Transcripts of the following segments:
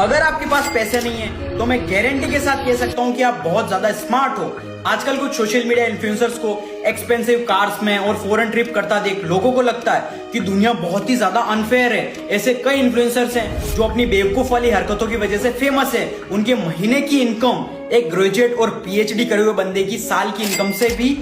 अगर आपके पास पैसे नहीं है तो मैं गारंटी के साथ कह सकता हूँ कि आप बहुत ज्यादा स्मार्ट हो। आजकल कुछ सोशल मीडिया इन्फ्लुएंसर्स को एक्सपेंसिव कार्स में और फॉरेन ट्रिप करता देख लोगों को लगता है कि दुनिया बहुत ही ज्यादा अनफेयर है। ऐसे कई इन्फ्लुएंसर्स हैं जो अपनी बेवकूफ वाली हरकतों की वजह से फेमस है। उनके महीने की इनकम एक ग्रेजुएट और पीएचडी करे हुए बंदे की साल की इनकम से भी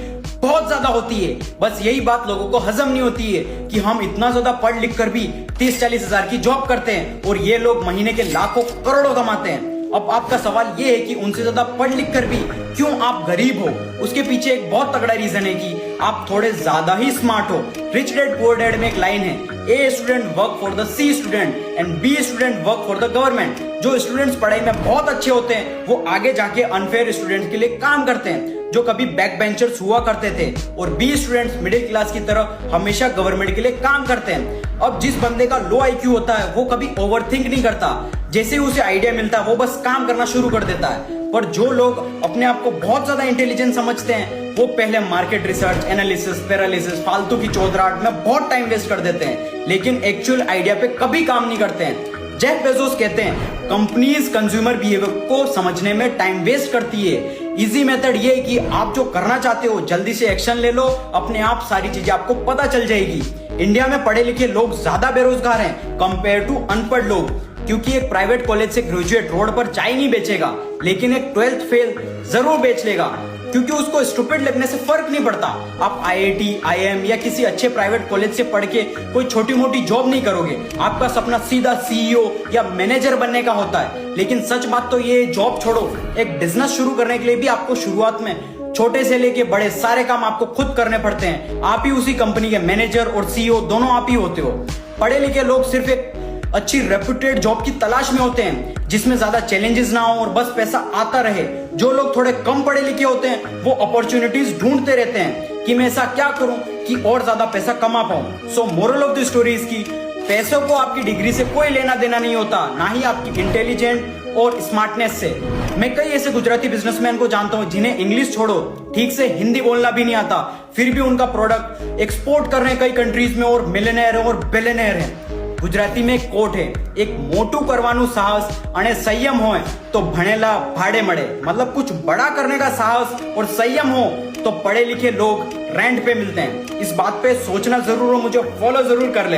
बहुत ज्यादा होती है। बस यही बात लोगों को हजम नहीं होती है कि हम इतना ज्यादा पढ़ लिख कर भी 30-40 हजार की जॉब करते हैं और ये लोग महीने के लाखों करोड़ों कमाते हैं। अब आपका सवाल ये है कि उनसे ज्यादा पढ़ लिख कर भी क्यों आप गरीब हो। उसके पीछे एक बहुत तगड़ा रीजन है कि आप थोड़े ज्यादा ही स्मार्ट हो। रिच डैड पुअर डैड में एक लाइन है, A student work for the C student and B student work for the government. जो स्टूडेंट्स पढ़ाई में बहुत अच्छे होते हैं वो आगे जाके अनफेयर स्टूडेंट्स के लिए काम करते हैं जो कभी बैक बेंचर्स हुआ करते थे, और बी स्टूडेंट्स मिडिल क्लास की तरह हमेशा गवर्नमेंट के लिए काम करते हैं। अब जिस बंदे का लो आईक्यू होता है वो कभी ओवरथिंक नहीं करता, जैसे ही उसे आइडिया मिलता है वो बस काम करना शुरू कर देता है। पर जो लोग अपने आप को बहुत ज्यादा इंटेलिजेंट समझते हैं वो पहले मार्केट रिसर्च, एनालिसिस, पैरालिसिस, फालतू की चौधराहट में बहुत टाइम वेस्ट कर देते हैं, लेकिन एक्चुअल आइडिया पे कभी काम नहीं करते हैं। जेफ बेजोस कहते हैं कंपनीज कंज्यूमर बिहेवियर को समझने में टाइम वेस्ट करती है। इजी मेथड ये है कि आप जो करना चाहते हो जल्दी से एक्शन ले लो, अपने आप सारी चीजें आपको पता चल जाएगी। इंडिया में पढ़े लिखे लोग ज्यादा बेरोजगार हैं कंपेयर टू अनपढ़ लोग, क्योंकि एक प्राइवेट कॉलेज से ग्रेजुएट रोड पर चाय नहीं बेचेगा, लेकिन एक 12th फेल जरूर बेच लेगा, क्योंकि उसको स्टूपिड लगने से फर्क नहीं पड़ता। आप आईआईटी, आईएम या किसी अच्छे प्राइवेट कॉलेज से पढ़ के कोई छोटी मोटी जॉब नहीं करोगे। आपका सपना सीधा सीईओ या मैनेजर बनने का होता है। लेकिन सच बात तो ये, जॉब छोड़ो, एक बिजनेस शुरू करने के लिए भी आपको शुरुआत में छोटे से लेके बड़े सारे काम आपको खुद करने पड़ते हैं। आप ही उसी कंपनी के मैनेजर और सीईओ दोनों आप ही होते हो। पढ़े लिखे लोग सिर्फ एक अच्छी रेप्यूटेड जॉब की तलाश में होते हैं जिसमें ज्यादा चैलेंजेस ना हो और बस पैसा आता रहे। जो लोग थोड़े कम पढ़े लिखे होते हैं वो अपॉर्चुनिटीज ढूंढते रहते हैं कि मैं ऐसा क्या करूं कि और ज्यादा पैसा कमा पाऊं। सो moral of the story is कि पैसों को आपकी डिग्री से कोई लेना देना नहीं होता, ना ही आपकी इंटेलिजेंट और स्मार्टनेस से। मैं कई ऐसे गुजराती बिजनेसमैन को जानता हूं जिन्हें इंग्लिश छोड़ो ठीक से हिंदी बोलना भी नहीं आता, फिर भी उनका प्रोडक्ट एक्सपोर्ट कर रहे हैं कई कंट्रीज में और मिलियनेयर और बिलियनेयर हैं। गुजराती में एक कोट है, एक मोटू करवानु साहस अने संयम हो तो भणेला भाड़े मड़े। मतलब कुछ बड़ा करने का साहस और संयम हो तो पढ़े लिखे लोग रेंट पे मिलते हैं। इस बात पे सोचना जरूर हो, मुझे फॉलो जरूर कर लेना।